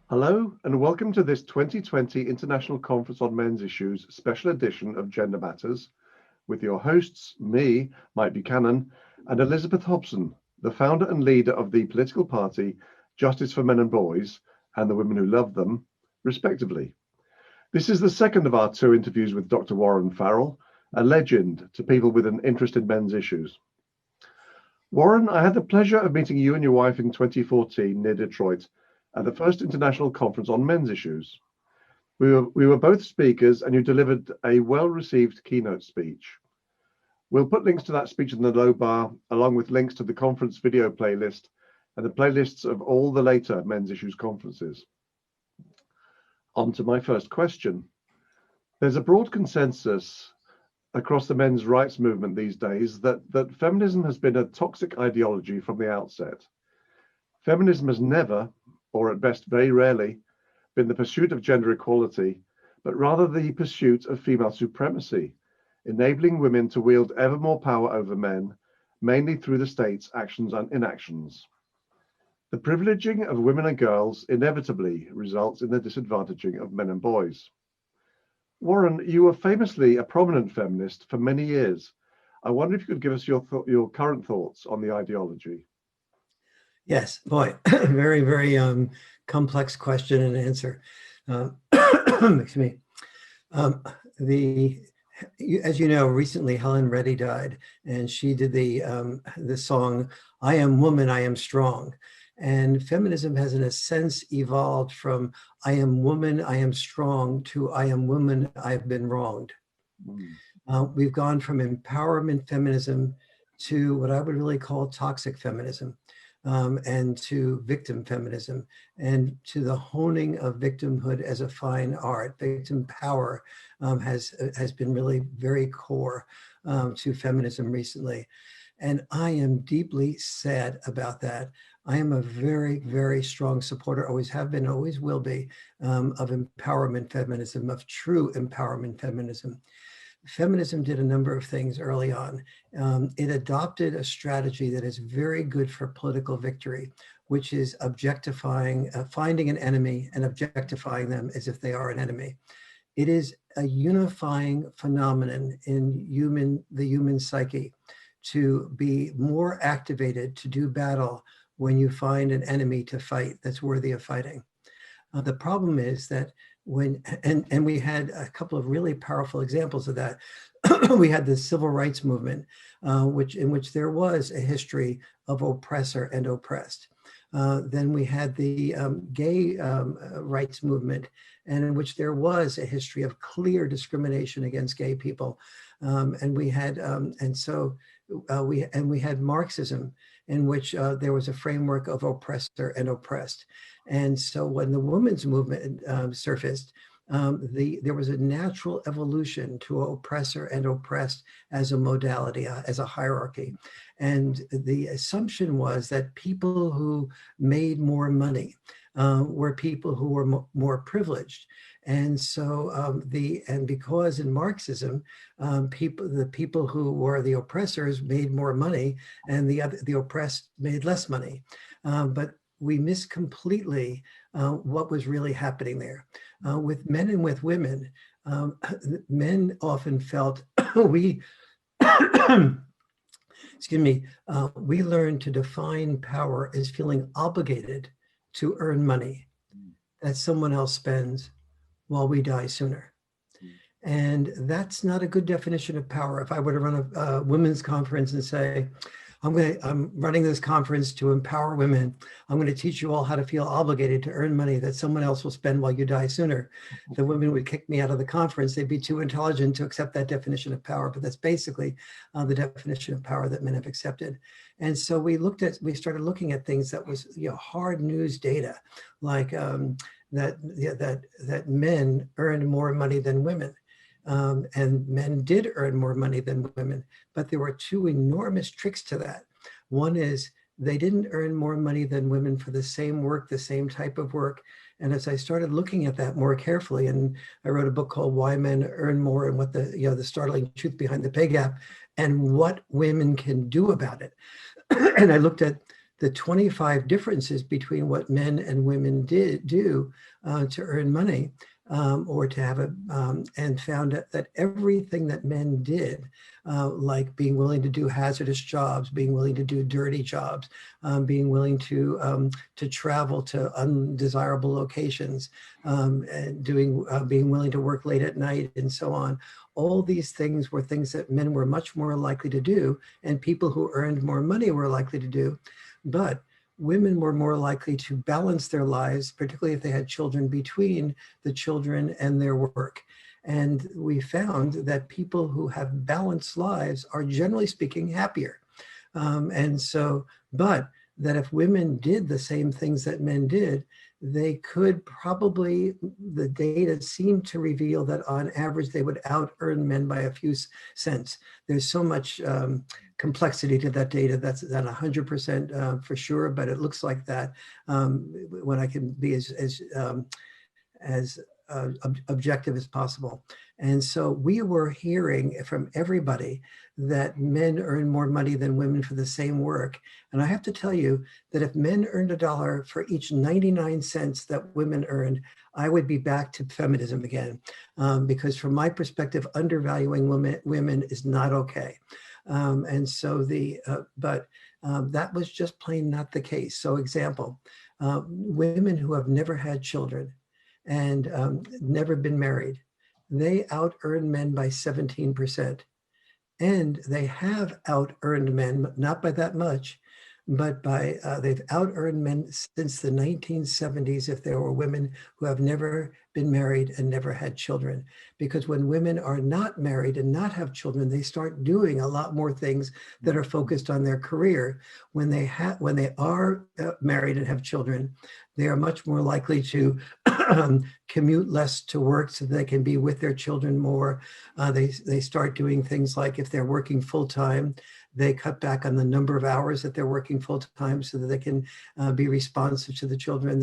Hello and welcome to this 2020 International Conference on Men's Issues special edition of Gender Matters with your hosts, me, Mike Buchanan, and Elizabeth Hobson, the founder and leader of the political party Justice for Men and Boys and the Women Who Love Them, respectively. This is the second of our two interviews with Dr. Warren Farrell, a legend to people with an interest in men's issues. Warren, I had the pleasure of meeting you and your wife in 2014 near Detroit at the first international conference on men's issues. We were both speakers and you delivered a well-received keynote speech. We'll put links to that speech in the low bar, along with links to the conference video playlist and the playlists of all the later men's issues conferences. On to my first question. There's a broad consensus across the men's rights movement these days that feminism has been a toxic ideology from the outset. Feminism has never, or at best very rarely, been the pursuit of gender equality, but rather the pursuit of female supremacy, enabling women to wield ever more power over men, mainly through the state's actions and inactions. The privileging of women and girls inevitably results in the disadvantaging of men and boys. Warren, you were famously a prominent feminist for many years. I wonder if you could give us your current thoughts on the ideology. Yes, boy, very, very complex question and answer. Excuse me. As you know, recently Helen Reddy died, and she did the song "I Am Woman, I Am Strong." And feminism has, in a sense, evolved from "I am woman, I am strong" to "I am woman, I've been wronged." We've gone from empowerment feminism to what I would really call toxic feminism. And to victim feminism, and to the honing of victimhood as a fine art. Victim power has been really very core to feminism recently. And I am deeply sad about that. I am a very, very strong supporter, always have been, always will be, of empowerment feminism, of true empowerment feminism. Feminism did a number of things early on. It adopted a strategy that is very good for political victory, which is objectifying, finding an enemy and objectifying them as if they are an enemy. It is a unifying phenomenon in the human psyche to be more activated to do battle when you find an enemy to fight that's worthy of fighting. The problem is that and we had a couple of really powerful examples of that. We had the civil rights movement, in which there was a history of oppressor and oppressed. Then we had the gay rights movement, and in which there was a history of clear discrimination against gay people. And we had Marxism, in which there was a framework of oppressor and oppressed. And so when the women's movement surfaced, there was a natural evolution to oppressor and oppressed as a modality, as a hierarchy. And the assumption was that people who made more money were people who were more privileged. And so because in Marxism, the people who were the oppressors made more money, and the oppressed made less money. But we miss completely what was really happening there. With men and with women, men often felt we learned to define power as feeling obligated to earn money that someone else spends while we die sooner. And that's not a good definition of power. If I were to run a women's conference and say, I'm running this conference to empower women. I'm going to teach you all how to feel obligated to earn money that someone else will spend while you die sooner. The women would kick me out of the conference. They'd be too intelligent to accept that definition of power, but that's basically the definition of power that men have accepted. And so we started looking at things that was hard news data, like that men earned more money than women. And men did earn more money than women, but there were two enormous tricks to that. One is they didn't earn more money than women for the same work, the same type of work. And as I started looking at that more carefully, and I wrote a book called Why Men Earn More and what the startling truth behind the pay gap and what women can do about it. And I looked at the 25 differences between what men and women do to earn money, or to have and found that everything that men did, like being willing to do hazardous jobs, being willing to do dirty jobs, being willing to travel to undesirable locations, and being willing to work late at night, and so on. All these things were things that men were much more likely to do, and people who earned more money were likely to do. But women were more likely to balance their lives, particularly if they had children, between the children and their work. And we found that people who have balanced lives are, generally speaking, happier. But that if women did the same things that men did, they could probably, the data seem to reveal that on average, they would out earn men by a few cents. There's so much complexity to that data. That's not 100% for sure, but it looks like that, when I can be as objective as possible. And so we were hearing from everybody that men earn more money than women for the same work. And I have to tell you that if men earned $1 for each 99 cents that women earned, I would be back to feminism again, because from my perspective, undervaluing women is not okay. That was just plain not the case. So example, women who have never had children and never been married, they out earn men by 17%. And they have out earned men, not by that much, but they've out earned men since the 1970s if there were women who have never been married and never had children. Because when women are not married and not have children, they start doing a lot more things that are focused on their career. When they are married and have children, they are much more likely to commute less to work so they can be with their children more. They start doing things like, if they're working full-time, they cut back on the number of hours that they're working full-time so that they can be responsive to the children.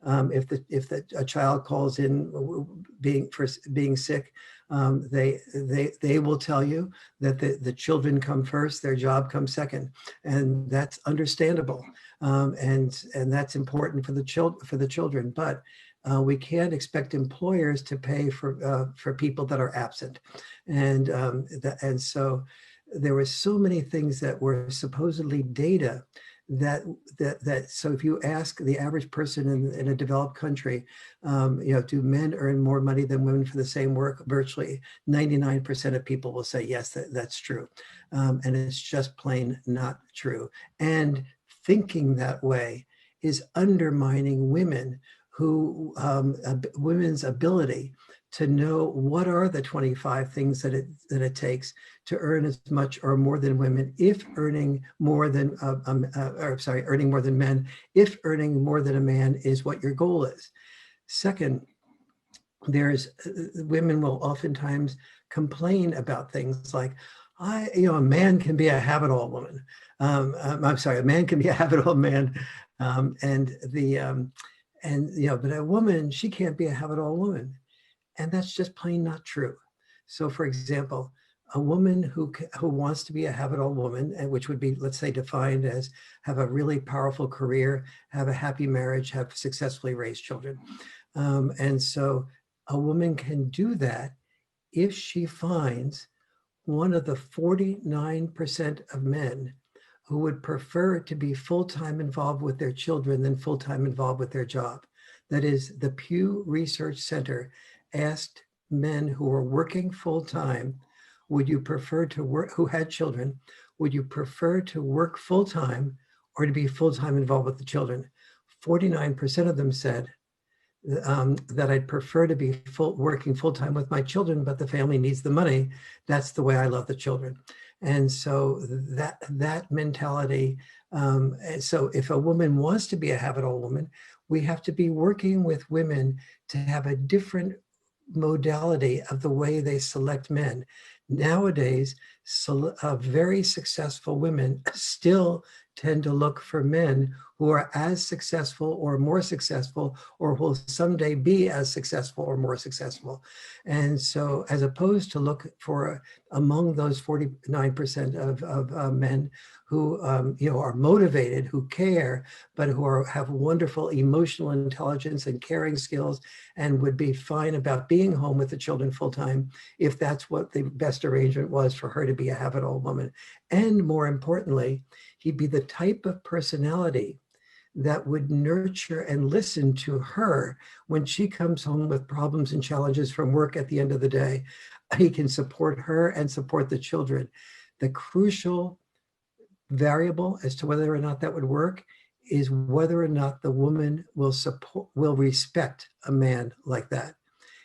If a child calls in being sick, they will tell you that the children come first, their job comes second, and that's understandable, and that's important for the children. But we can't expect employers to pay for people that are absent, and so there were so many things that were supposedly data that so if you ask the average person in a developed country, do men earn more money than women for the same work? Virtually 99% of people will say yes, that's true, and it's just plain not true. And thinking that way is undermining women's ability to know what are the 25 things that it takes to earn as much or more than women, if earning more than earning more than men, if earning more than a man is what your goal is. Second, women will oftentimes complain about things like, a man can be a have-it-all woman. A man can be a have-it-all man, but a woman, she can't be a have-it-all woman. And that's just plain not true. So for example, a woman who wants to be a have-it-all woman, and which would be, let's say, defined as have a really powerful career, have a happy marriage, have successfully raised children. And so a woman can do that if she finds one of the 49% of men who would prefer to be full-time involved with their children than full-time involved with their job. That is, the Pew Research Center asked men who were working full-time, would you prefer to work, who had children, would you prefer to work full-time or to be full-time involved with the children? 49% of them said that I'd prefer to be working full-time with my children, but the family needs the money. That's the way I love the children. And so that mentality, so if a woman wants to be a have-it-all woman, we have to be working with women to have a different modality of the way they select men. Nowadays, very successful women still tend to look for men who who are as successful or more successful, or will someday be as successful or more successful. And so as opposed to look for among those 49% of men who are motivated, who care, but who have wonderful emotional intelligence and caring skills, and would be fine about being home with the children full time if that's what the best arrangement was for her to be a habitable woman. And more importantly, he'd be the type of personality that would nurture and listen to her when she comes home with problems and challenges from work at the end of the day. He can support her and support the children. The crucial variable as to whether or not that would work is whether or not the woman will respect a man like that.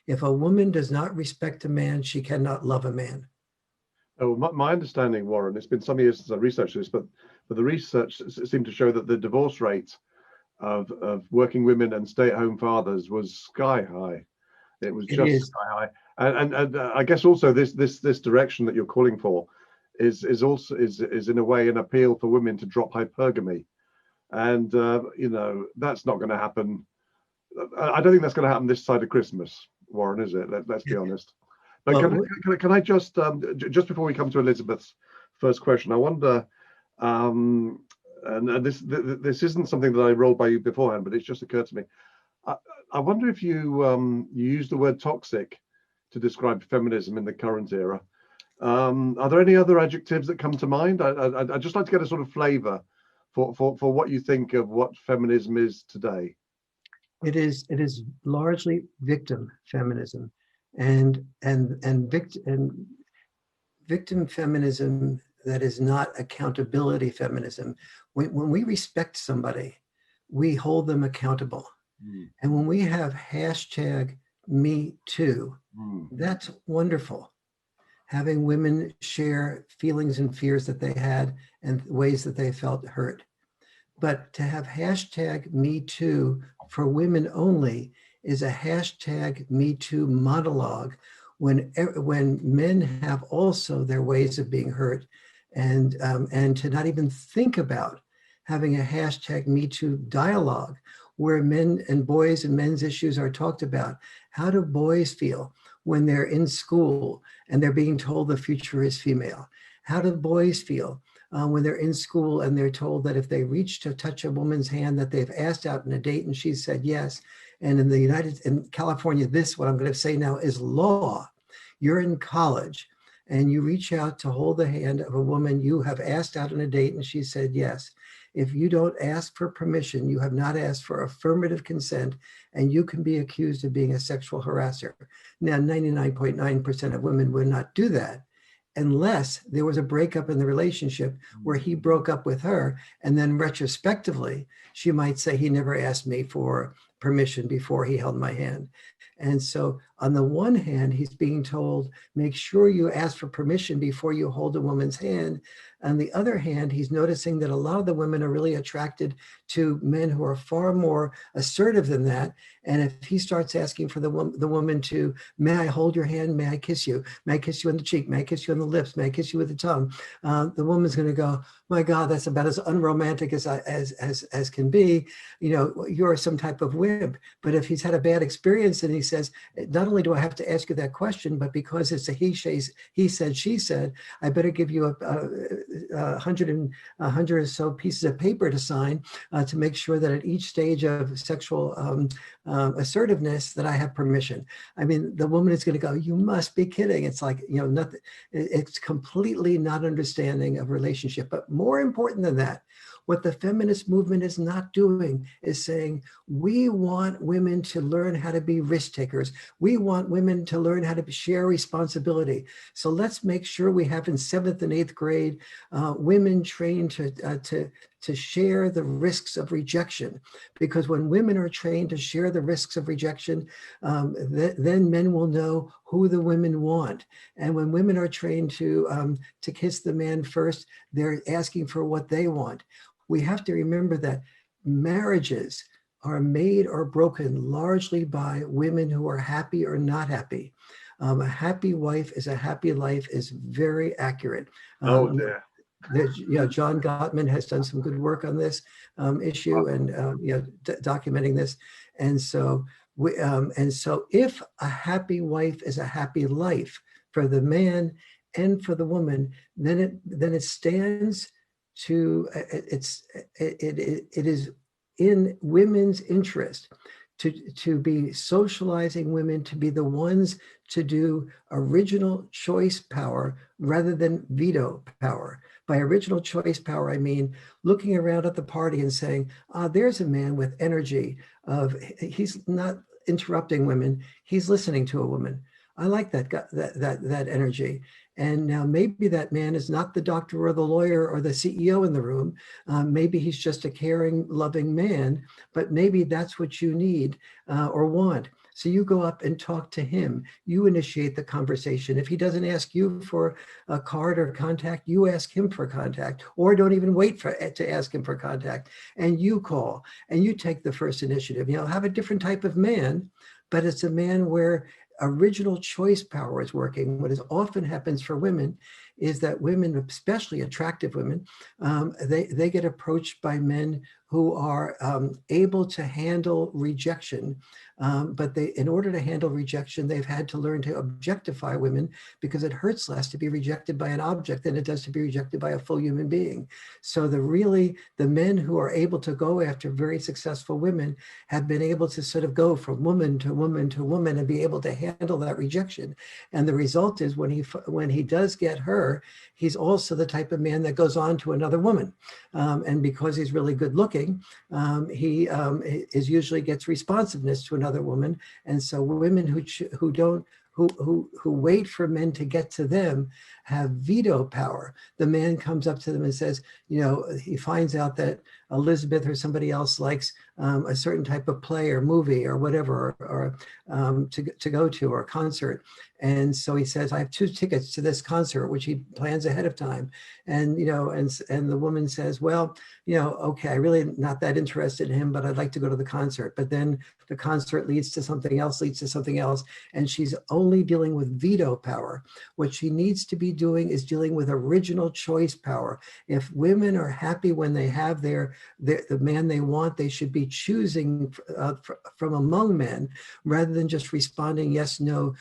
If a woman does not respect a man, she cannot love a man. Oh, my understanding, Warren, it's been some years since I researched this, but the research seemed to show that the divorce rate of working women and stay-at-home fathers was sky high. It was just sky high. And I guess also this direction that you're calling for is also in a way an appeal for women to drop hypergamy. And that's not going to happen. I don't think that's going to happen this side of Christmas, Warren, is it? Let's be honest. But well, can I just before we come to Elizabeth's first question, I wonder, and this isn't something that I rolled by you beforehand, but it's just occurred to me. I wonder if you use the word toxic to describe feminism in the current era. Are there any other adjectives that come to mind? I'd just like to get a sort of flavour for what you think of what feminism is today. It is largely victim feminism, and victim feminism that is not accountability feminism. When we respect somebody, we hold them accountable. And when we have hashtag Me Too, that's wonderful. Having women share feelings and fears that they had and ways that they felt hurt. But to have hashtag Me Too for women only is a hashtag Me Too monologue when men have also their ways of being hurt, and to not even think about having a hashtag Me Too dialogue where men and boys and men's issues are talked about. How do boys feel when they're in school and they're being told the future is female? How do boys feel when they're in school and they're told that if they reach to touch a woman's hand that they've asked out on a date and she said yes? And in California, what I'm going to say now is law. You're in college and you reach out to hold the hand of a woman you have asked out on a date and she said yes. If you don't ask for permission, you have not asked for affirmative consent, and you can be accused of being a sexual harasser. Now, 99.9% of women would not do that unless there was a breakup in the relationship where he broke up with her, and then retrospectively, she might say, he never asked me for permission before he held my hand. And so on the one hand, he's being told, make sure you ask for permission before you hold a woman's hand. On the other hand, he's noticing that a lot of the women are really attracted to men who are far more assertive than that. And if he starts asking for the woman to, may I hold your hand? May I kiss you? May I kiss you on the cheek? May I kiss you on the lips? May I kiss you with the tongue? The woman's going to go, my God, that's about as unromantic as can be. You're some type of wimp. But if he's had a bad experience and he says, not only do I have to ask you that question, but because it's a he said, she said, I better give you a hundred or so pieces of paper to sign to make sure that at each stage of sexual assertiveness that I have permission. I mean, the woman is going to go, you must be kidding. It's like, nothing. It's completely not understanding of relationship. But more important than that, what the feminist movement is not doing is saying, we want women to learn how to be risk takers. We want women to learn how to share responsibility. So let's make sure we have in 7th and 8th grade women trained to share the risks of rejection. Because when women are trained to share the risks of rejection, then men will know who the women want. And when women are trained to kiss the man first, they're asking for what they want. We have to remember that marriages are made or broken largely by women who are happy or not happy. A happy wife is a happy life is very accurate. Oh, dear. John Gottman has done some good work on this issue and documenting this. And so if a happy wife is a happy life for the man and for the woman, then it stands to it is in women's interest to be socializing women to be the ones to do original choice power rather than veto power. By original choice power, I mean looking around at the party and saying, there's a man with energy he's not interrupting women, he's listening to a woman. I like that energy. And now maybe that man is not the doctor or the lawyer or the CEO in the room. Maybe he's just a caring, loving man, but maybe that's what you need or want. So you go up and talk to him. You initiate the conversation. If he doesn't ask you for a card or contact, you ask him for contact, or don't even wait to ask him for contact. And you call and you take the first initiative. Have a different type of man, but it's a man where original choice power is working. What often happens for women is that women, especially attractive women, they get approached by men who are able to handle rejection. But in order to handle rejection, they've had to learn to objectify women because it hurts less to be rejected by an object than it does to be rejected by a full human being. So the men who are able to go after very successful women have been able to sort of go from woman to woman to woman and be able to handle that rejection. And the result is when he does get her, he's also the type of man that goes on to another woman. And because he's really good looking, he usually gets responsiveness to another woman. And so women who wait for men to get to them have veto power. The man comes up to them and says, he finds out that Elizabeth or somebody else likes a certain type of play or movie or whatever, or to go to, or a concert. And so he says, I have 2 tickets to this concert, which he plans ahead of time. And, and the woman says, well, okay, I really not that interested in him, but I'd like to go to the concert. But then the concert leads to something else, and she's only dealing with veto power. What she needs to be doing is dealing with original choice power. If women are happy when they have the man they want, they should be choosing from among men rather than just responding yes, no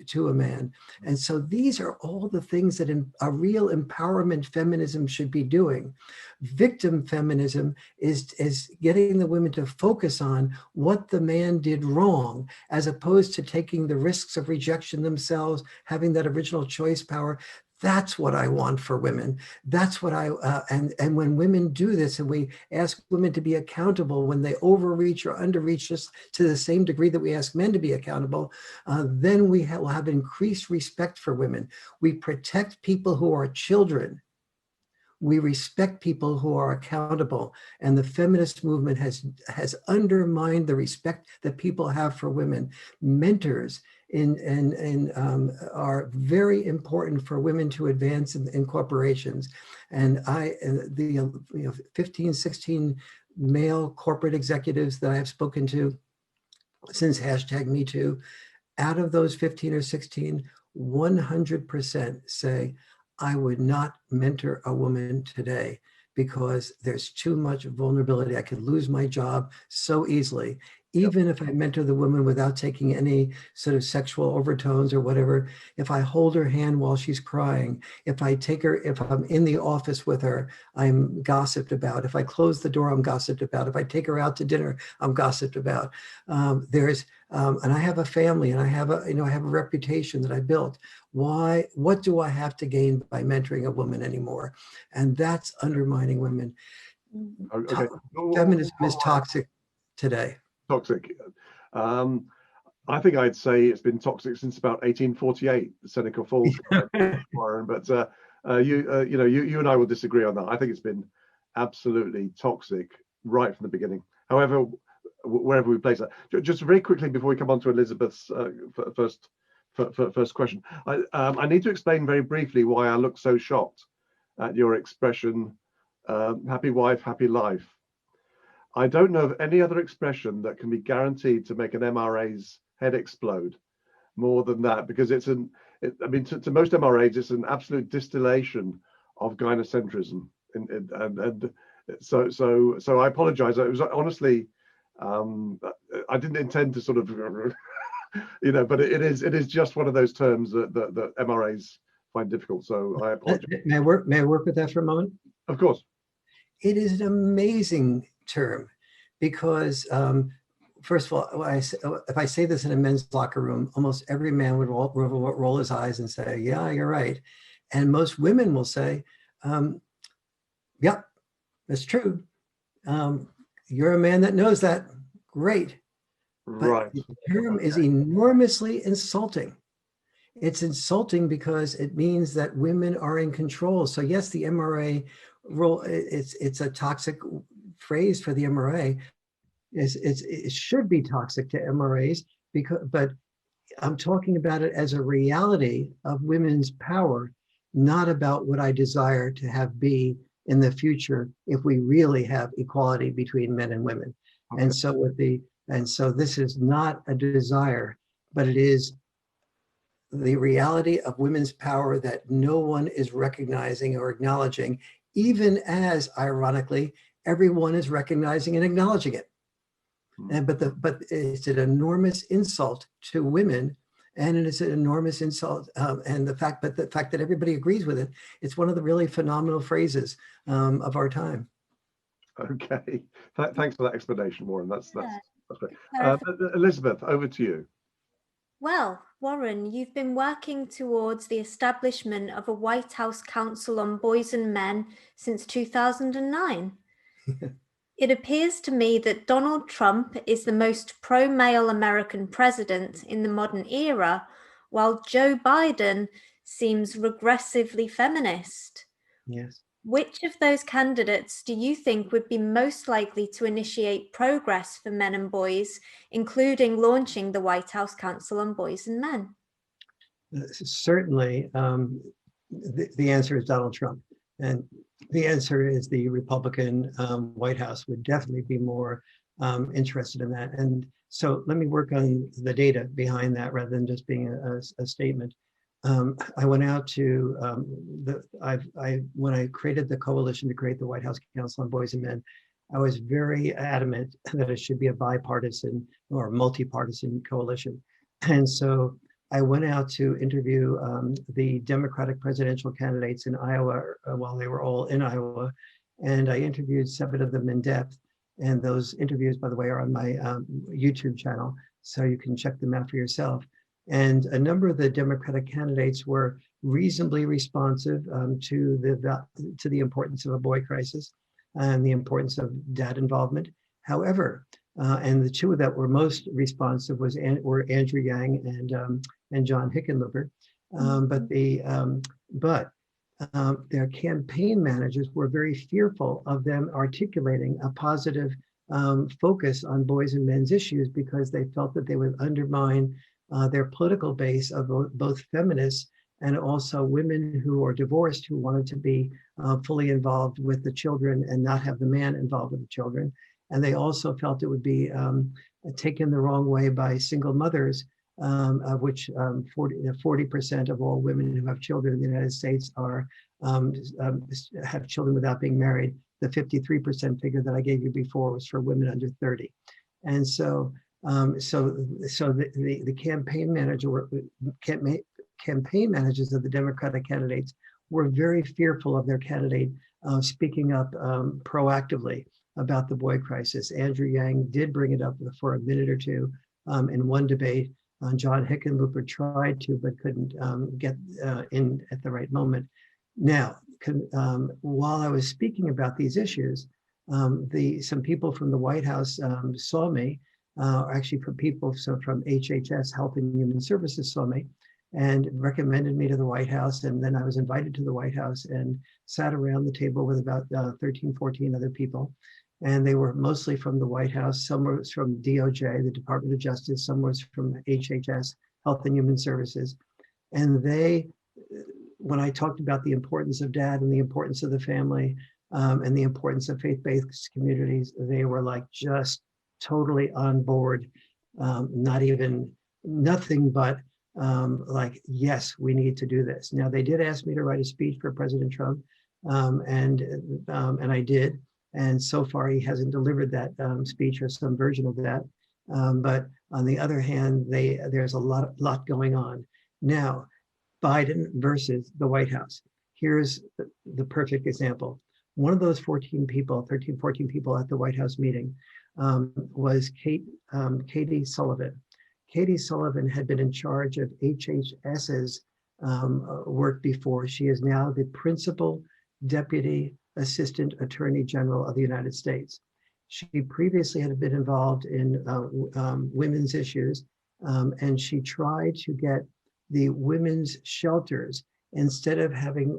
to a man. And so these are all the things that a real empowerment feminism should be doing. Victim feminism is getting the women to focus on what the man did wrong, as opposed to taking the risks of rejection themselves, having that original choice power. That's what I want for women. That's what and when women do this, and we ask women to be accountable when they overreach or underreach just to the same degree that we ask men to be accountable, then we will have increased respect for women. We protect people who are children. We respect people who are accountable. And the feminist movement has undermined the respect that people have for women. Mentors are very important for women to advance in corporations. And the 15, 16 male corporate executives that I have spoken to since #MeToo, out of those 15 or 16, 100% say, I would not mentor a woman today because there's too much vulnerability. I could lose my job so easily. Even if I mentor the woman without taking any sort of sexual overtones or whatever, if I hold her hand while she's crying, if I'm in the office with her, I'm gossiped about. If I close the door, I'm gossiped about. If I take her out to dinner, I'm gossiped about. And I have a family, and I have a reputation that I built. What do I have to gain by mentoring a woman anymore? And that's undermining women. Okay. Feminism is toxic today. Toxic. I think I'd say it's been toxic since about 1848, the Seneca Falls. Warren, but you and I will disagree on that. I think it's been absolutely toxic right from the beginning. However, wherever we place that, just very quickly before we come on to Elizabeth's first question, I need to explain very briefly why I look so shocked at your expression, happy wife, happy life. I don't know of any other expression that can be guaranteed to make an MRA's head explode more than that, because to most MRAs, it's an absolute distillation of gynocentrism, and so I apologize. It was honestly, I didn't intend to sort of, but it is just one of those terms that MRAs find difficult. So I apologize. May I work with that for a moment? Of course. It is an amazing term because, first of all, if I say this in a men's locker room, almost every man would roll his eyes and say, yeah, you're right. And most women will say, yep, that's true. You're a man that knows that. Great. Right. But the term is enormously insulting. It's insulting because it means that women are in control. So yes, the MRA role, it's a toxic phrase for the MRA. It should be toxic to MRAs, but I'm talking about it as a reality of women's power, not about what I desire to have be in the future if we really have equality between men and women. Okay. And so this is not a desire, but it is the reality of women's power that no one is recognizing or acknowledging, even as, ironically, everyone is recognizing and acknowledging it. But it's an enormous insult to women, and it is an enormous insult. And the fact that everybody agrees with it, it's one of the really phenomenal phrases of our time. Okay, thanks for that explanation, Warren. That's great. Elizabeth, over to you. Well, Warren, you've been working towards the establishment of a White House Council on Boys and Men since 2009. It appears to me that Donald Trump is the most pro-male American president in the modern era, while Joe Biden seems regressively feminist. Yes. Which of those candidates do you think would be most likely to initiate progress for men and boys, including launching the White House Council on Boys and Men? Certainly, the answer is Donald Trump. And the answer is the Republican White House would definitely be more interested in that. And so let me work on the data behind that rather than just being a statement. I went out to, when I created the coalition to create the White House Council on Boys and Men, I was very adamant that it should be a bipartisan or multi-partisan coalition. And so I went out to interview the Democratic presidential candidates in Iowa while they were all in Iowa. And I interviewed 7 of them in depth. And those interviews, by the way, are on my YouTube channel, so you can check them out for yourself. And a number of the Democratic candidates were reasonably responsive to the importance of a boy crisis and the importance of dad involvement. However, and the 2 that were most responsive were Andrew Yang and John Hickenlooper, but their campaign managers were very fearful of them articulating a positive focus on boys and men's issues because they felt that they would undermine their political base of both feminists and also women who are divorced who wanted to be fully involved with the children and not have the man involved with the children. And they also felt it would be taken the wrong way by single mothers, of which 40% of all women who have children in the United States have children without being married. The 53% figure that I gave you before was for women under 30. And so the campaign managers of the Democratic candidates were very fearful of their candidate speaking up proactively about the boy crisis. Andrew Yang did bring it up for a minute or two in one debate. John Hickenlooper tried to, but couldn't get in at the right moment. Now, while I was speaking about these issues, some people from the White House saw me, actually from HHS, Health and Human Services saw me and recommended me to the White House. And then I was invited to the White House and sat around the table with about 13, 14 other people. And they were mostly from the White House. Some were from DOJ, the Department of Justice. Some was from HHS, Health and Human Services. And when I talked about the importance of dad and the importance of the family and the importance of faith-based communities, they were like just totally on board, nothing but like, yes, we need to do this. Now, they did ask me to write a speech for President Trump. and I did. And so far, he hasn't delivered that speech or some version of that. But on the other hand, there's a lot going on. Now, Biden versus the White House. Here's the perfect example. One of those 14 people at the White House meeting was Katie Sullivan. Katie Sullivan had been in charge of HHS's work before. She is now the principal deputy assistant attorney general of the United States. She previously had been involved in women's issues, and she tried to get the women's shelters, instead of having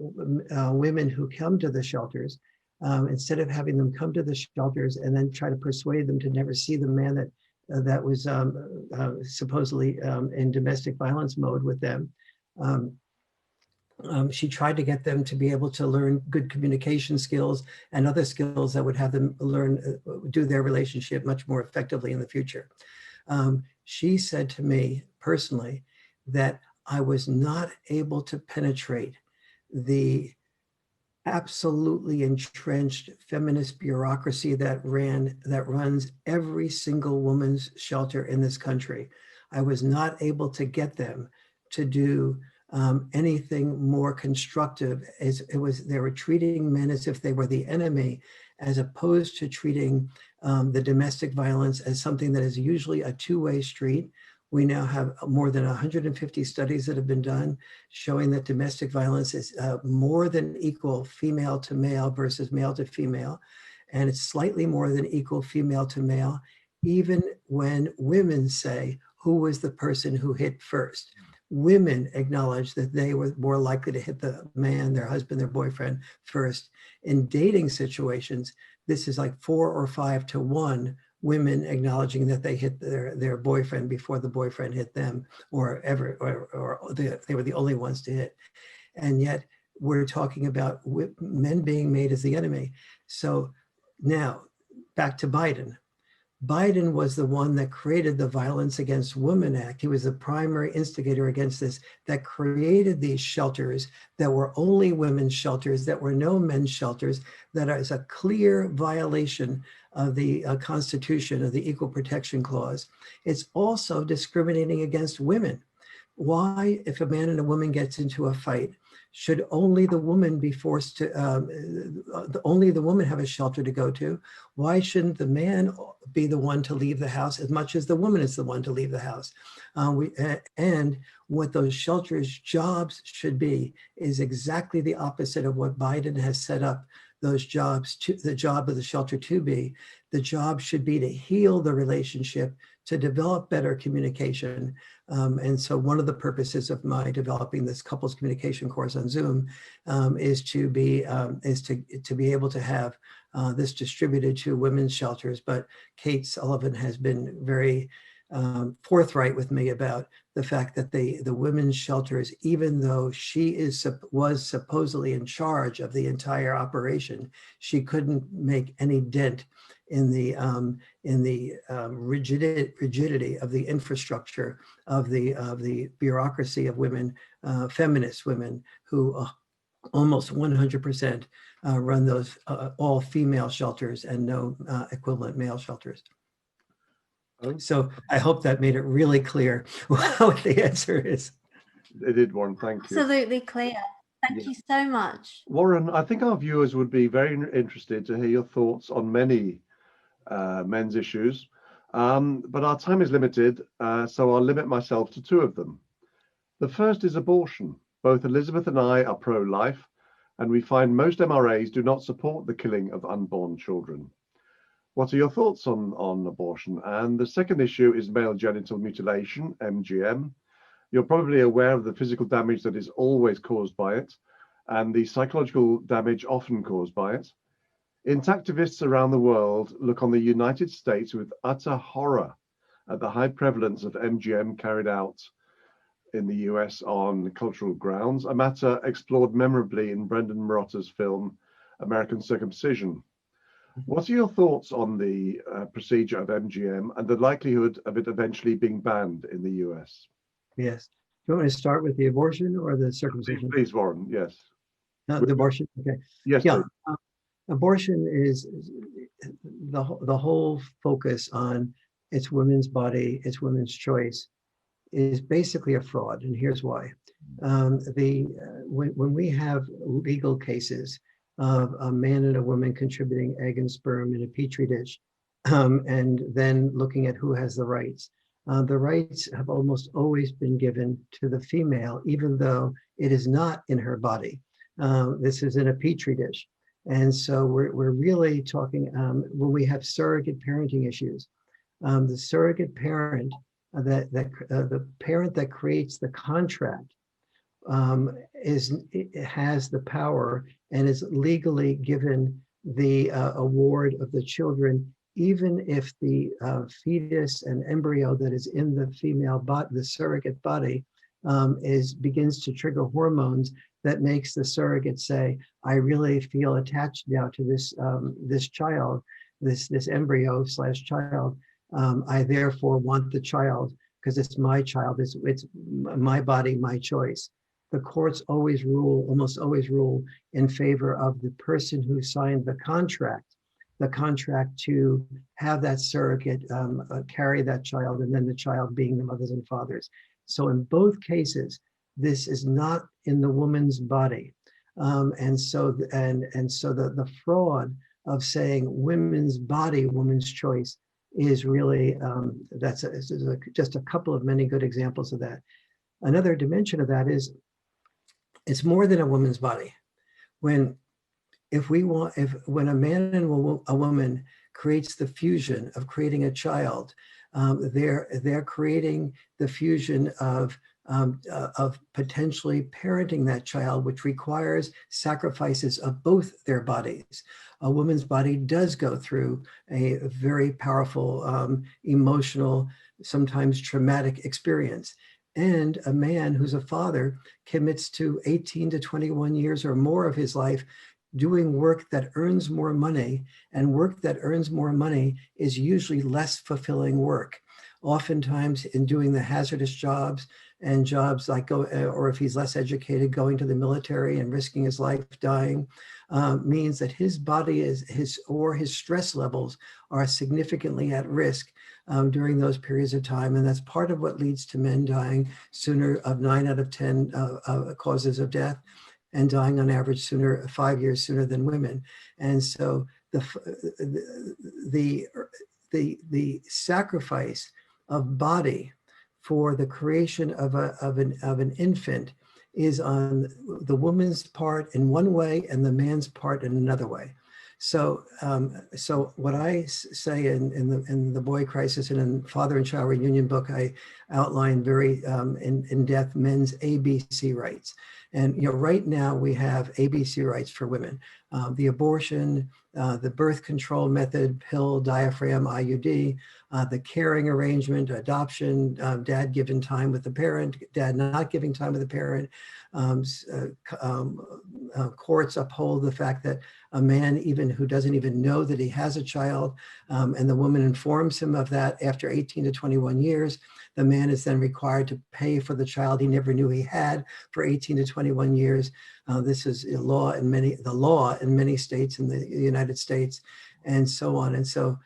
women who come to the shelters, instead of having them come to the shelters and then try to persuade them to never see the man that was supposedly in domestic violence mode with them. She tried to get them to be able to learn good communication skills and other skills that would have them do their relationship much more effectively in the future. She said to me personally that I was not able to penetrate the absolutely entrenched feminist bureaucracy that runs every single woman's shelter in this country. I was not able to get them to do anything more constructive. They were treating men as if they were the enemy, as opposed to treating the domestic violence as something that is usually a two-way street. We now have more than 150 studies that have been done showing that domestic violence is more than equal female to male versus male to female. And it's slightly more than equal female to male, even when women say, who was the person who hit first? Women acknowledge that they were more likely to hit the man, their husband, their boyfriend first. In dating situations, this is like 4 or 5 to 1. Women acknowledging that they hit their boyfriend before the boyfriend hit them, or they were the only ones to hit. And yet we're talking about men being made as the enemy. So now back to Biden. Biden was the one that created the Violence Against Women Act. He was the primary instigator against this, that created these shelters that were only women's shelters, that were no men's shelters, that is a clear violation of the Constitution, of the Equal Protection Clause. It's also discriminating against women. Why, if a man and a woman gets into a fight, should only the woman be forced to, only the woman have a shelter to go to? Why shouldn't the man be the one to leave the house as much as the woman is the one to leave the house? And what those shelters' jobs should be is exactly the opposite of what Biden has set up those jobs, the job of the shelter to be. The job should be to heal the relationship, to develop better communication. And so one of the purposes of my developing this couples communication course on Zoom is to be able to have this distributed to women's shelters. But Kate Sullivan has been very forthright with me about the fact that the women's shelters, even though she was supposedly in charge of the entire operation, she couldn't make any dent in the rigidity of the infrastructure of the bureaucracy of women, feminist women who almost 100% run those all female shelters and no equivalent male shelters. So I hope that made it really clear what the answer is. It did, Warren. Thank you. Absolutely clear. Thank you so much. Warren, I think our viewers would be very interested to hear your thoughts on many men's issues, but our time is limited, so I'll limit myself to 2 of them. The first is abortion. Both Elizabeth and I are pro-life, and we find most MRAs do not support the killing of unborn children. What are your thoughts on abortion? And the second issue is male genital mutilation, MGM. You're probably aware of the physical damage that is always caused by it, and the psychological damage often caused by it. Intactivists around the world look on the United States with utter horror at the high prevalence of MGM carried out in the US on cultural grounds, a matter explored memorably in Brendan Marotta's film, American Circumcision. What are your thoughts on the procedure of MGM and the likelihood of it eventually being banned in the US? Yes. Do you want me to start with the abortion or the circumcision? Please, Warren, yes. The abortion. Okay. Yes, Yeah. please. Abortion is the whole focus on it's women's body, it's women's choice, is basically a fraud, and here's why. When we have legal cases of a man and a woman contributing egg and sperm in a petri dish, and then looking at who has the rights have almost always been given to the female, even though it is not in her body. This is in a petri dish. And so we're really talking, when we have surrogate parenting issues, the surrogate parent, the parent that creates the contract has the power and is legally given the award of the children, even if the fetus and embryo that is in the female body, the surrogate body, begins to trigger hormones that makes the surrogate say, I really feel attached now to this child, this embryo / child. I therefore want the child because it's my child. It's my body, my choice. The courts almost always rule in favor of the person who signed the contract to have that surrogate carry that child, and then the child being the mothers and fathers. So in both cases, this is not in the woman's body. And so the fraud of saying women's body, woman's choice is really, just a couple of many good examples of that. Another dimension of that is it's more than a woman's body. When a man and a woman creates the fusion of creating a child, they're creating the fusion of potentially parenting that child, which requires sacrifices of both their bodies. A woman's body does go through a very powerful, emotional, sometimes traumatic experience. And a man who's a father commits to 18 to 21 years or more of his life doing work that earns more money, and work that earns more money is usually less fulfilling work. Oftentimes in doing the hazardous jobs and jobs like or if he's less educated, going to the military and risking his life dying, means that his body his stress levels are significantly at risk during those periods of time. And that's part of what leads to men dying sooner, of 9 out of 10 causes of death, and dying on average 5 years sooner than women. And so the sacrifice of body for the creation of an infant is on the woman's part in one way and the man's part in another way. So what I say in the Boy Crisis and in Father and Child Reunion book, I outline very in depth men's ABC rights. And right now we have ABC rights for women: the abortion, the birth control method, pill, diaphragm, IUD, the caring arrangement, adoption, dad giving time with the parent, dad not giving time with the parent. Courts uphold the fact that a man, even who doesn't even know that he has a child, and the woman informs him of that after 18 to 21 years, the man is then required to pay for the child he never knew he had for 18 to 21 years. This is the law in many states in the United States, and so on. And so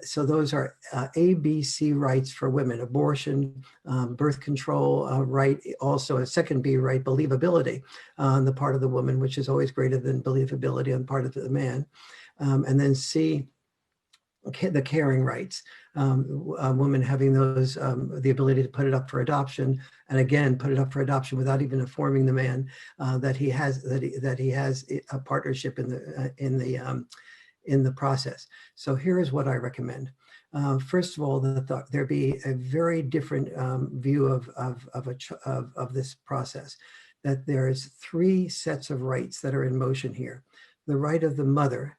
so those are ABC rights for women: abortion, birth control right, also a second B right, believability on the part of the woman, which is always greater than believability on the part of the man. And then C, the caring rights, a woman having those, the ability to put it up for adoption, and again, put it up for adoption without even informing the man that he has a partnership in the process. So here is what I recommend. First of all, that there be a very different view of this process. That there is 3 sets of rights that are in motion here: the right of the mother,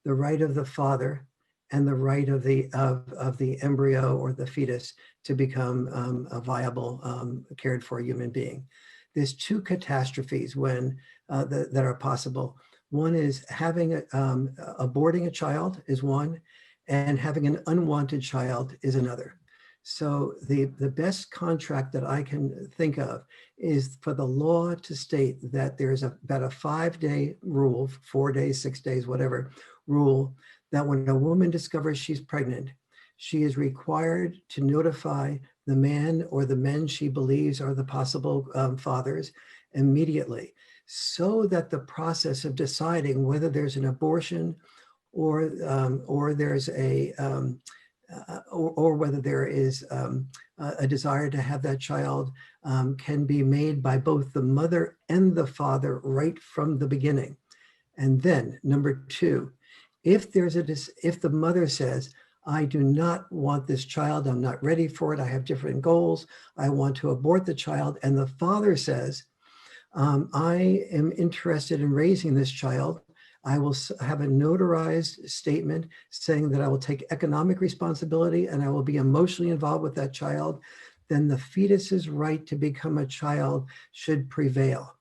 the right of the father, and the right of the embryo or the fetus to become a viable, cared for human being. There's 2 catastrophes that are possible. One is having aborting a child is one, and having an unwanted child is another. So the best contract that I can think of is for the law to state that there's about a 5-day rule, 4 days, 6 days, whatever rule, that when a woman discovers she's pregnant, she is required to notify the man or the men she believes are the possible fathers immediately, so that the process of deciding whether there's an abortion or there's or whether there is a desire to have that child can be made by both the mother and the father right from the beginning. And then number two, if the mother says, I do not want this child, I'm not ready for it, I have different goals, I want to abort the child, and the father says, I am interested in raising this child, I will have a notarized statement saying that I will take economic responsibility and I will be emotionally involved with that child, then the fetus's right to become a child should prevail.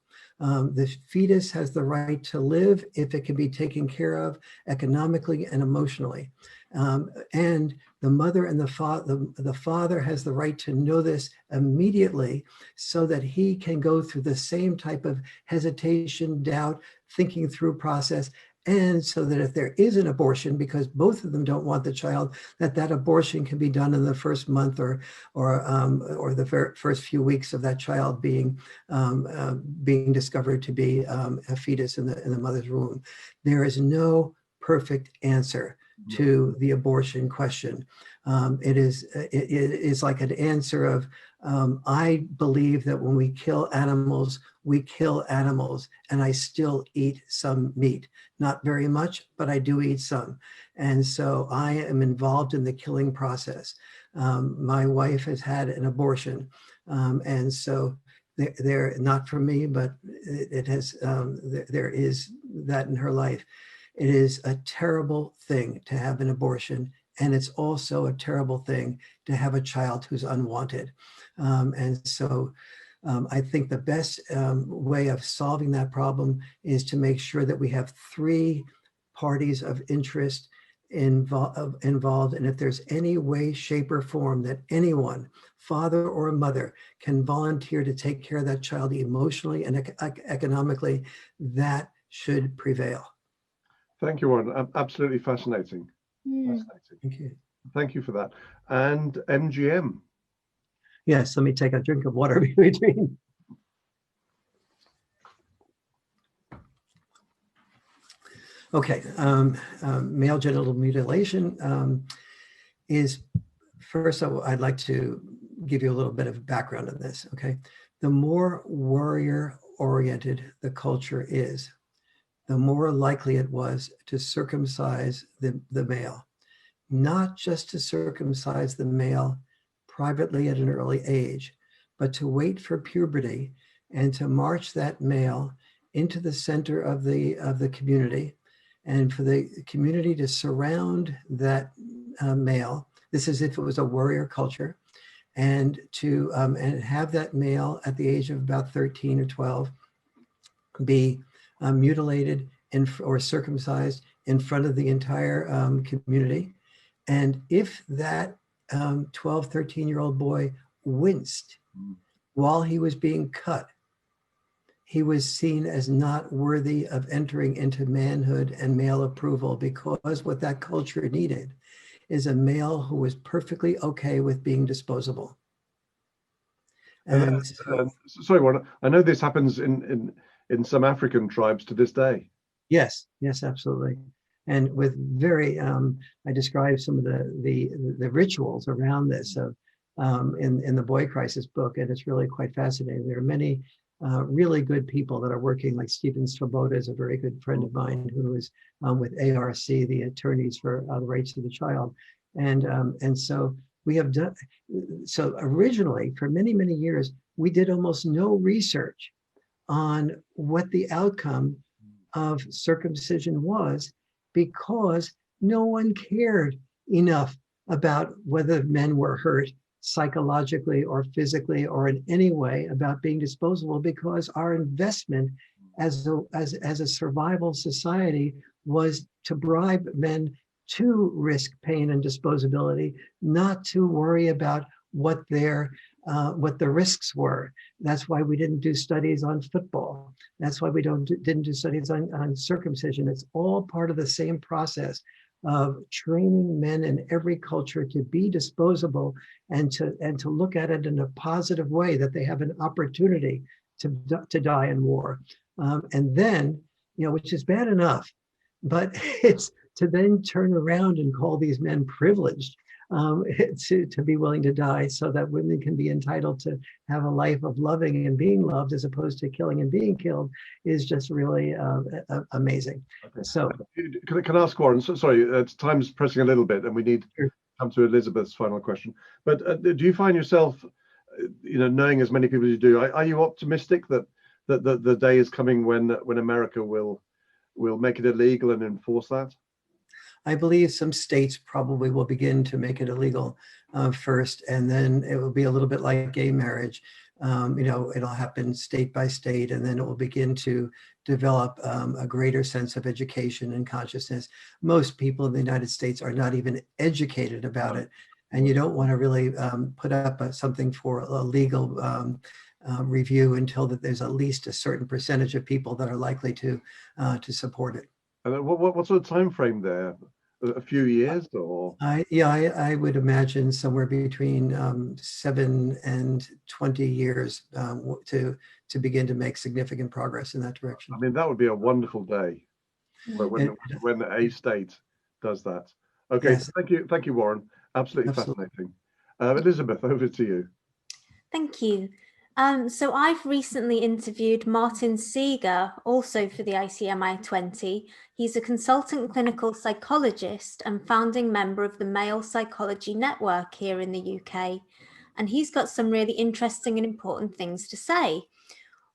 The fetus has the right to live if it can be taken care of economically and emotionally. And the mother and the father has the right to know this immediately so that he can go through the same type of hesitation, doubt, thinking through process. And so that if there is an abortion, because both of them don't want the child, that abortion can be done in the first month or the first few weeks of that child being discovered to be a fetus in the mother's womb. There is no perfect answer to the abortion question. It is like an answer of, I believe that when we kill animals, and I still eat some meat. Not very much, but I do eat some. And so I am involved in the killing process. My wife has had an abortion. And so they're not for me, but it has, there is that in her life. It is a terrible thing to have an abortion. And it's also a terrible thing to have a child who's unwanted. And so I think the best way of solving that problem is to make sure that we have 3 parties of interest involved. And if there's any way, shape, or form that anyone, father or mother, can volunteer to take care of that child emotionally and economically, that should prevail. Thank you, Warren. Absolutely fascinating. Fascinating. Thank you. Thank you for that. And MGM. Yes, let me take a drink of water between. Okay, male genital mutilation is, first of all, I'd like to give you a little bit of background on this, okay? The more warrior-oriented the culture is, the more likely it was to circumcise the male. Not just to circumcise the male privately at an early age, but to wait for puberty and to march that male into the center of the community, and for the community to surround that male. This is if it was a warrior culture, and to and have that male at the age of about 13 or 12 be mutilated or circumcised in front of the entire community. And if that 12, 13-year-old boy winced while he was being cut, he was seen as not worthy of entering into manhood and male approval, because what that culture needed is a male who was perfectly okay with being disposable. And sorry, Warren, I know this happens in some African tribes to this day. Yes, absolutely. And with very, I describe some of the rituals around this in the Boy Crisis book, and it's really quite fascinating. There are many really good people that are working, like Stephen Svoboda is a very good friend of mine who is with ARC, the Attorneys for the Rights of the Child. And so we have done, so originally for many, many years, we did almost no research on what the outcome of circumcision was, because no one cared enough about whether men were hurt psychologically or physically or in any way about being disposable, because our investment as a survival society was to bribe men to risk pain and disposability, not to worry about what the risks were. That's why we didn't do studies on football. That's why we didn't do studies on circumcision. It's all part of the same process of training men in every culture to be disposable and to look at it in a positive way, that they have an opportunity to die in war. And then, which is bad enough, but it's to then turn around and call these men privileged to be willing to die so that women can be entitled to have a life of loving and being loved as opposed to killing and being killed is just really amazing. Okay. So can I ask Warren, sorry, time's pressing a little bit and we need to come to Elizabeth's final question, but do you find yourself, knowing as many people as you do, are you optimistic that the day is coming when America will make it illegal and enforce that? I believe some states probably will begin to make it illegal first, and then it will be a little bit like gay marriage. It'll happen state by state, and then it will begin to develop a greater sense of education and consciousness. Most people in the United States are not even educated about it, and you don't want to really put up something for a legal review until that there's at least a certain percentage of people that are likely to support it. What sort of time frame there? A few years, or? I would imagine somewhere between 7 and 20 years to begin to make significant progress in that direction. I mean, that would be a wonderful day when a state does that. Okay, yes. Thank you, Warren. Absolutely fascinating. Elizabeth, over to you. Thank you. So I've recently interviewed Martin Seeger, also for the ICMI 20. He's a consultant clinical psychologist and founding member of the Male Psychology Network here in the UK. And he's got some really interesting and important things to say.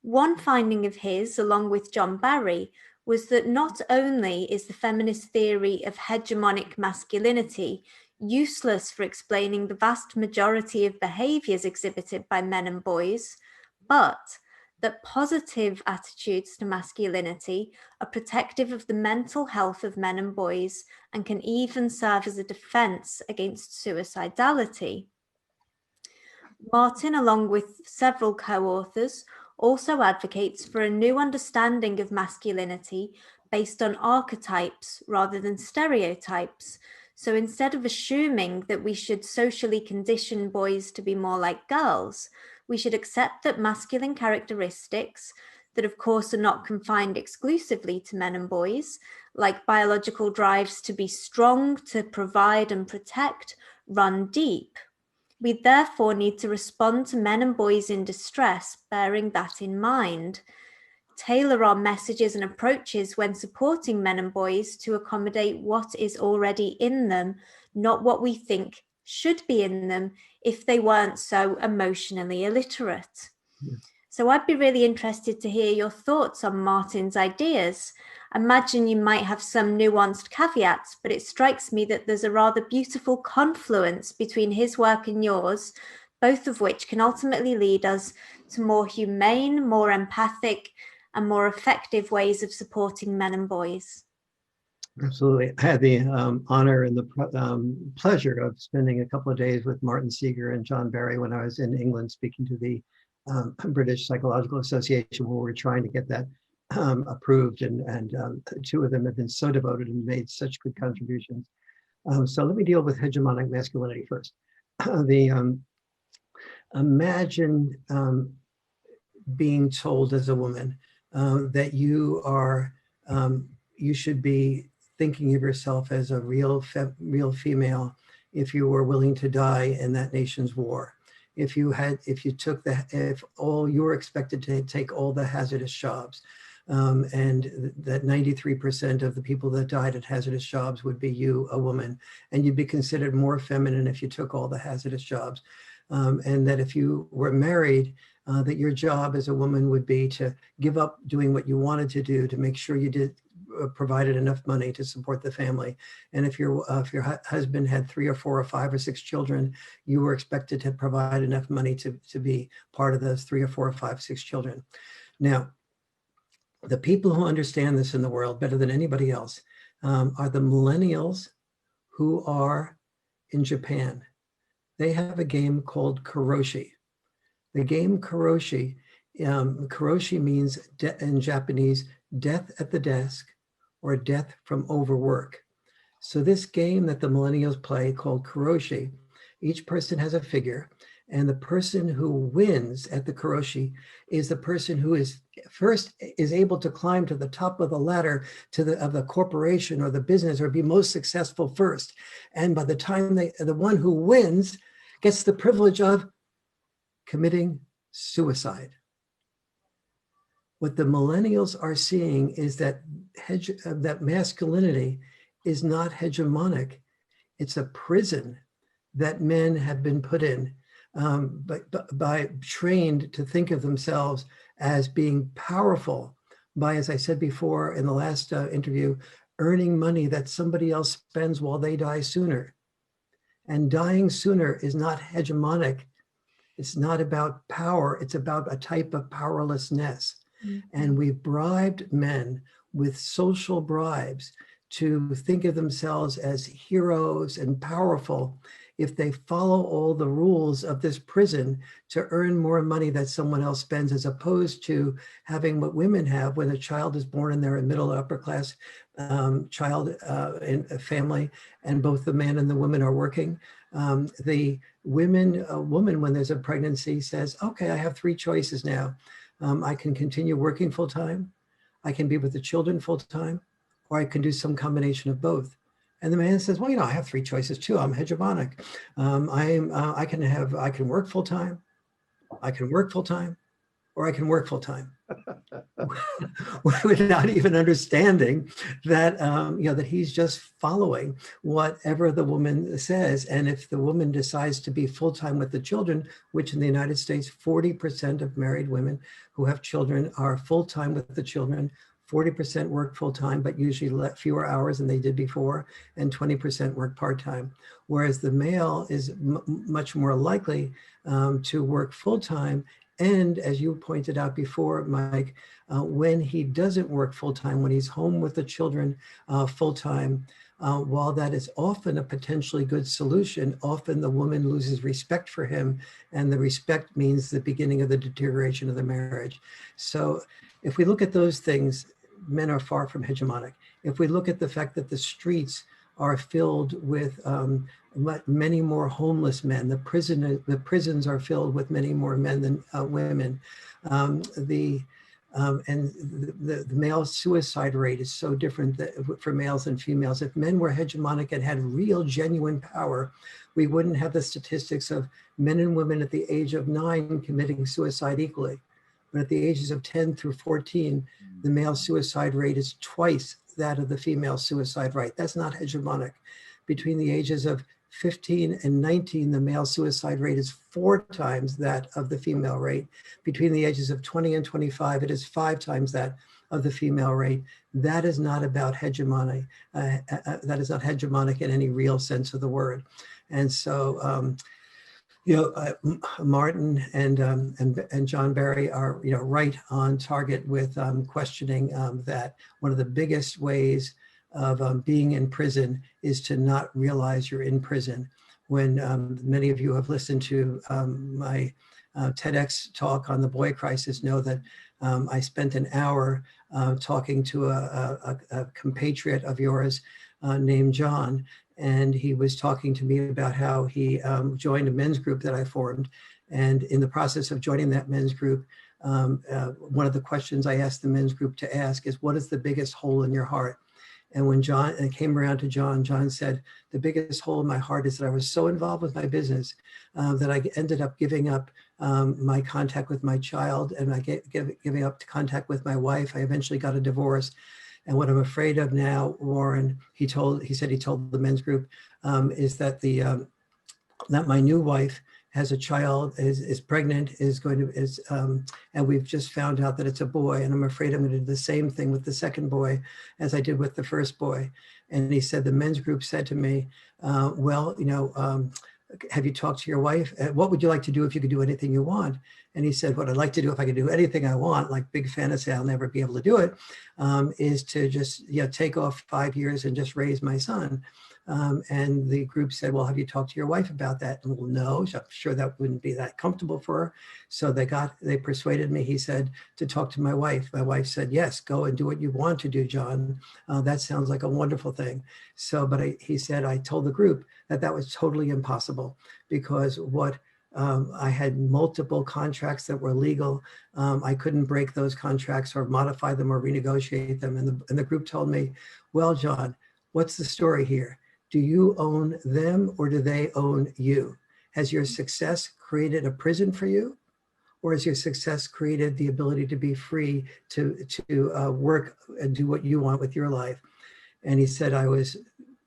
One finding of his, along with John Barry, was that not only is the feminist theory of hegemonic masculinity useless for explaining the vast majority of behaviors exhibited by men and boys, but that positive attitudes to masculinity are protective of the mental health of men and boys and can even serve as a defense against suicidality. Martin, along with several co-authors, also advocates for a new understanding of masculinity based on archetypes rather than stereotypes. So instead of assuming that we should socially condition boys to be more like girls, we should accept that masculine characteristics that of course are not confined exclusively to men and boys, like biological drives to be strong, to provide and protect, run deep. We therefore need to respond to men and boys in distress, bearing that in mind. Tailor our messages and approaches when supporting men and boys to accommodate what is already in them, not what we think should be in them if they weren't so emotionally illiterate. Yeah. So I'd be really interested to hear your thoughts on Martin's ideas. I imagine you might have some nuanced caveats, but it strikes me that there's a rather beautiful confluence between his work and yours, both of which can ultimately lead us to more humane, more empathic, and more effective ways of supporting men and boys. Absolutely. I had the honor and the pleasure of spending a couple of days with Martin Seeger and John Barry when I was in England speaking to the British Psychological Association, where we're trying to get that approved, and two of them have been so devoted and made such good contributions. So let me deal with hegemonic masculinity first. Imagine being told as a woman that you are, you should be thinking of yourself as a real female if you were willing to die in that nation's war. If you were expected to take all the hazardous jobs, and that 93% of the people that died at hazardous jobs would be you, a woman, and you'd be considered more feminine if you took all the hazardous jobs. And that if you were married, that your job as a woman would be to give up doing what you wanted to do to make sure you provided enough money to support the family. And if your husband had 3 or 4 or 5 or 6 children, you were expected to provide enough money to be part of those 3 or 4 or 5, 6 children. Now, the people who understand this in the world better than anybody else are the millennials who are in Japan. they have a game called karoshi. The game karoshi, karoshi means in Japanese, death at the desk or death from overwork. So this game that the millennials play called karoshi, each person has a figure, and the person who wins at the karoshi is the person who is able to climb to the top of the ladder of the corporation or the business or be most successful first. And by the time the one who wins gets the privilege of committing suicide. What the millennials are seeing is that that masculinity is not hegemonic. It's a prison that men have been put in by trained to think of themselves as being powerful by, as I said before in the last interview, earning money that somebody else spends while they die sooner. And dying sooner is not hegemonic. It's not about power. It's about a type of powerlessness. Mm-hmm. And we've bribed men with social bribes to think of themselves as heroes and powerful if they follow all the rules of this prison to earn more money that someone else spends, as opposed to having what women have when a child is born and they're a middle upper class child in a family, and both the man and the woman are working. The woman, when there's a pregnancy, says, okay, I have three choices now. I can continue working full time, I can be with the children full time, or I can do some combination of both. And the man says, well, I have three choices too. I'm hegemonic. I can work full time, I can work full time, or I can work full time. Without even understanding that, that he's just following whatever the woman says. And if the woman decides to be full-time with the children, which in the United States, 40% of married women who have children are full-time with the children, 40% work full-time, but usually fewer hours than they did before, and 20% work part-time. Whereas the male is much more likely to work full-time. And as you pointed out before, Mike, when he doesn't work full-time, when he's home with the children full-time, while that is often a potentially good solution, often the woman loses respect for him, and the respect means the beginning of the deterioration of the marriage. So if we look at those things, men are far from hegemonic. If we look at the fact that the streets are filled with many more homeless men, the prisons are filled with many more men than women, the male suicide rate is so different for males and females. If men were hegemonic and had real, genuine power, we wouldn't have the statistics of men and women at the age of 9 committing suicide equally. But at the ages of 10 through 14, the male suicide rate is twice that of the female suicide rate. That's not hegemonic. Between the ages of 15 and 19, the male suicide rate is 4 times that of the female rate. Between the ages of 20 and 25, it is 5 times that of the female rate. That is not about hegemony. That is not hegemonic in any real sense of the word. And so, Martin and John Barry are right on target with questioning that one of the biggest ways of being in prison is to not realize you're in prison. When many of you have listened to my TEDx talk on the boy crisis, know that I spent an hour talking to a compatriot of yours named John. And he was talking to me about how he joined a men's group that I formed. And in the process of joining that men's group, one of the questions I asked the men's group to ask is, what is the biggest hole in your heart? And when it came around to John, John said, the biggest hole in my heart is that I was so involved with my business that I ended up giving up my contact with my child, and I giving up contact with my wife. I eventually got a divorce. And what I'm afraid of now, Warren, he said he told the men's group, is that that my new wife has a child, is pregnant, and we've just found out that it's a boy, and I'm afraid I'm going to do the same thing with the second boy as I did with the first boy. And he said, the men's group said to me, have you talked to your wife? What would you like to do if you could do anything you want? And he said, what I'd like to do if I could do anything I want, like big fantasy, I'll never be able to do it, is to just take off 5 years and just raise my son. And the group said, well, have you talked to your wife about that? And well, no, I'm sure that wouldn't be that comfortable for her. So they persuaded me, he said, to talk to my wife. My wife said, yes, go and do what you want to do, John. That sounds like a wonderful thing. So, but he said, I told the group that was totally impossible, because I had multiple contracts that were legal. I couldn't break those contracts or modify them or renegotiate them. And the group told me, well, John, what's the story here? Do you own them or do they own you? Has your success created a prison for you? Or has your success created the ability to be free to work and do what you want with your life? And he said,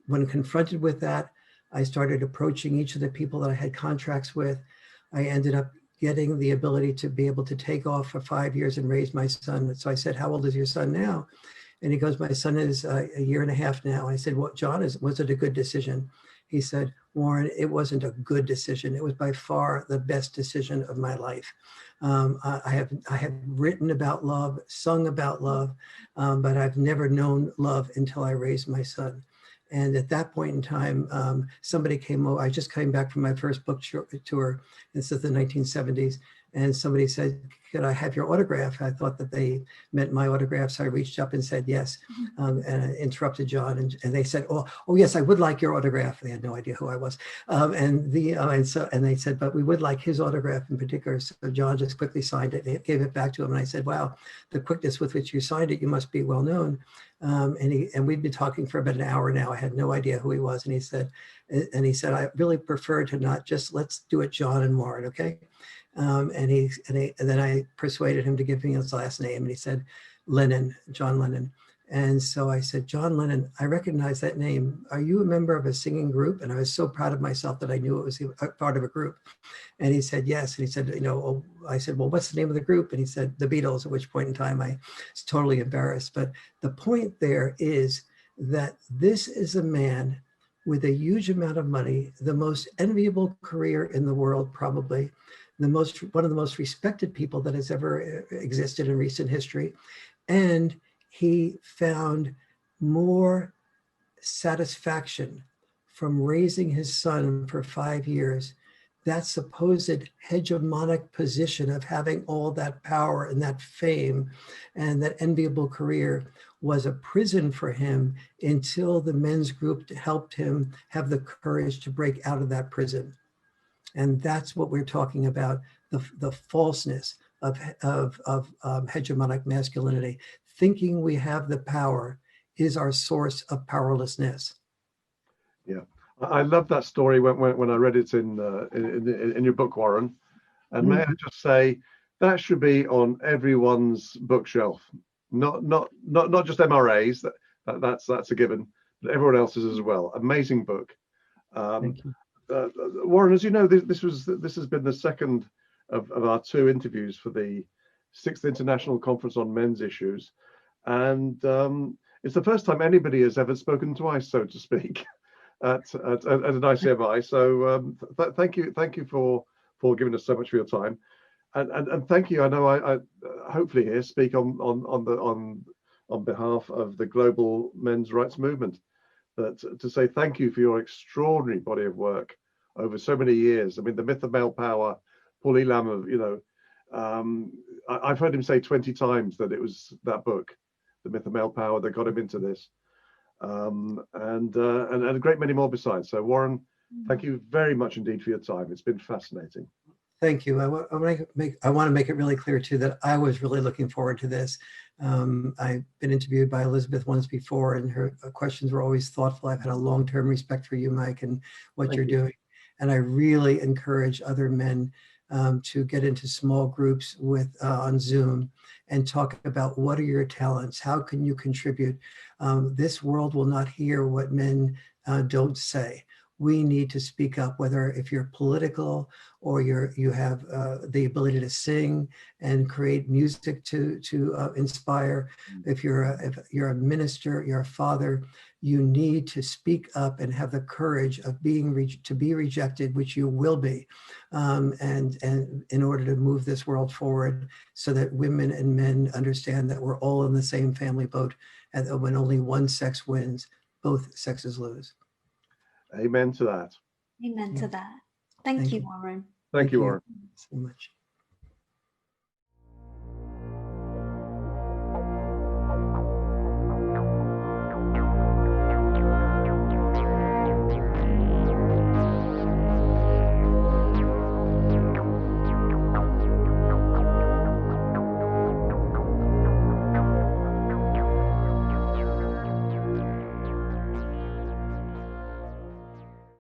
when confronted with that, I started approaching each of the people that I had contracts with. I ended up getting the ability to be able to take off for 5 years and raise my son. So I said, how old is your son now? And he goes, my son is a year and a half now. I said, well, John, was it a good decision? He said, Warren, it wasn't a good decision. It was by far the best decision of my life. I have written about love, sung about love, but I've never known love until I raised my son. And at that point in time, somebody came over. I just came back from my first book tour. This is the 1970s. And somebody said, could I have your autograph? I thought that they meant my autograph. So I reached up and said, yes, and I interrupted John. And they said, oh, yes, I would like your autograph. They had no idea who I was. And they said, but we would like his autograph in particular. So John just quickly signed it. They gave it back to him. And I said, wow, the quickness with which you signed it, you must be well known. And we'd been talking for about an hour now. I had no idea who he was. And he said, I really prefer to not just, let's do it John and Warren, okay? And then I persuaded him to give me his last name, and he said Lennon, John Lennon. And so I said, John Lennon, I recognize that name. Are you a member of a singing group? And I was so proud of myself that I knew it was a part of a group. And he said, yes. And he said, I said, well, what's the name of the group? And he said, the Beatles, at which point in time I was totally embarrassed. But the point there is that this is a man with a huge amount of money, the most enviable career in the world, probably, one of the most respected people that has ever existed in recent history. And he found more satisfaction from raising his son for 5 years. That supposed hegemonic position of having all that power and that fame and that enviable career was a prison for him until the men's group helped him have the courage to break out of that prison. And that's what we're talking about, the falseness of hegemonic masculinity. Thinking we have the power is our source of powerlessness. Yeah, I love that story when I read it in your book, Warren. And may I just say, that should be on everyone's bookshelf, not just MRAs. That's a given, but everyone else's as well. Amazing book. Thank you. Warren, as you know, this has been the second of our two interviews for the 6th International Conference on Men's Issues, and it's the first time anybody has ever spoken twice, so to speak, at an ICMI. So thank you for giving us so much of your time, and thank you. I know I hopefully here speak on behalf of the global men's rights movement, that to say thank you for your extraordinary body of work over so many years. I mean, the myth of male power, Paul Elam, I've heard him say 20 times that it was that book, The Myth of Male Power, that got him into this, and a great many more besides. So Warren, thank you very much indeed for your time. It's been fascinating. Thank you. I want to make it really clear too that I was really looking forward to this. I've been interviewed by Elizabeth once before, and her questions were always thoughtful. I've had a long-term respect for you, Mike, and what you're doing. And I really encourage other men to get into small groups on Zoom and talk about what are your talents, how can you contribute. This world will not hear what men don't say. We need to speak up, whether if you're political or you have the ability to sing and create music to inspire. If you're a minister, you're a father, you need to speak up and have the courage of to be rejected, which you will be, and in order to move this world forward, so that women and men understand that we're all in the same family boat, and that when only one sex wins, both sexes lose. Amen to that. Amen to that. Thank you, Warren. Thank you, Warren. so much.